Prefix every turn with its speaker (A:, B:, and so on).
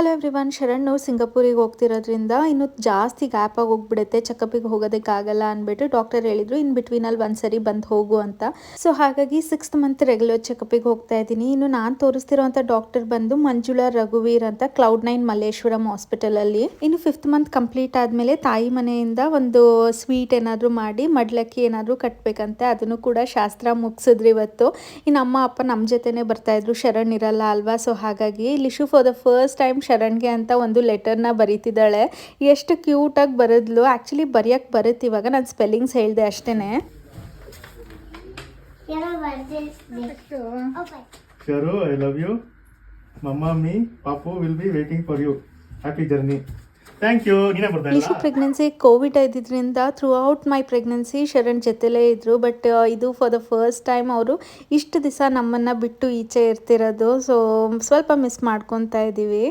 A: Hello everyone, Sharan ಸಿಂಗಾಪುರಿಗೆ ಹೋಗ್ತಿರೋದ್ರಿಂದ ಇನ್ನು ಜಾಸ್ತಿ gap ಆಗಿ ಹೋಗ್ಬಿಡುತ್ತೆ, ಚೆಕಪ್ಪಿಗೆ ಹೋಗೋದಕ್ಕಾಗಲ್ಲ ಅಂದ್ಬಿಟ್ಟು ಡಾಕ್ಟರ್ ಹೇಳಿದ್ರು ಇನ್ ಬಿಟ್ವೀನಲ್ಲಿ ಒಂದ್ಸರಿ ಬಂದು ಹೋಗು ಅಂತ. ಸೊ ಹಾಗಾಗಿ 6th ಮಂತ್ ರೆಗ್ಯುಲರ್ ಚೆಕಪ್ಪಿಗೆ ಹೋಗ್ತಾ ಇದ್ದೀನಿ. ಇನ್ನು ನಾನು ತೋರಿಸ್ತಿರೋಂಥ ಡಾಕ್ಟರ್ ಬಂದು ಮಂಜುಳಾ ರಘುವೀರ್ ಅಂತ, Cloud9 ಮಲ್ಲೇಶ್ವರಂ ಹಾಸ್ಪಿಟಲಲ್ಲಿ. ಇನ್ನು 5th ಮಂತ್ ಕಂಪ್ಲೀಟ್ ಆದಮೇಲೆ ತಾಯಿ ಮನೆಯಿಂದ ಒಂದು ಸ್ವೀಟ್ ಏನಾದರೂ ಮಾಡಿ ಮಡ್ಲಕ್ಕಿ ಏನಾದರೂ ಕಟ್ಟಬೇಕಂತೆ. ಅದನ್ನು ಕೂಡ ಶಾಸ್ತ್ರ ಮುಗಿಸಿದ್ರು ಇವತ್ತು. ಇನ್ನು ಅಮ್ಮ ಅಪ್ಪ ನಮ್ಮ ಜೊತೆನೇ ಬರ್ತಾಯಿದ್ರು, ಶರಣ್ ಇರಲ್ಲ ಅಲ್ವಾ. ಸೊ ಹಾಗಾಗಿ ಲಿಶು ಫಾರ್ ದ ಫಸ್ಟ್ ಟೈಮ್ ಶರಣ್ಗೆ ಅಂತ ಒಂದು ಲೆಟರ್ನ ಬರೀತಿದ್ದಾಳೆ. ಎಷ್ಟು ಕ್ಯೂಟಾಗಿ ಬರೆದ್ಲು. ಆ್ಯಕ್ಚುಲಿ ಬರೆಯೋಕ್ಕೆ ಬರುತ್ತೆ, ಇವಾಗ ನಾನು ಸ್ಪೆಲ್ಲಿಂಗ್ಸ್ ಹೇಳಿದೆ ಅಷ್ಟೇ.
B: Sharu, I love you. Mama, me, Papu will be waiting for you. Happy journey. Thank you.
A: ಲಿಶು ಪ್ರೆಗ್ನೆನ್ಸಿ ಕೋವಿಡ್ ಇದ್ದಿದ್ದರಿಂದ throughout my pregnancy Sharan ಜೊತೆಲೇ ಇದ್ದರು. ಬಟ್ ಇದು ಫಾರ್ ದ ಫಸ್ಟ್ ಟೈಮ್ ಅವರು ಇಷ್ಟು ದಿವಸ ನಮ್ಮನ್ನು ಬಿಟ್ಟು ಈಚೆ ಇರ್ತಿರೋದು. ಸೊ ಸ್ವಲ್ಪ ಮಿಸ್ ಮಾಡ್ಕೊತಾ ಇದ್ದೀವಿ.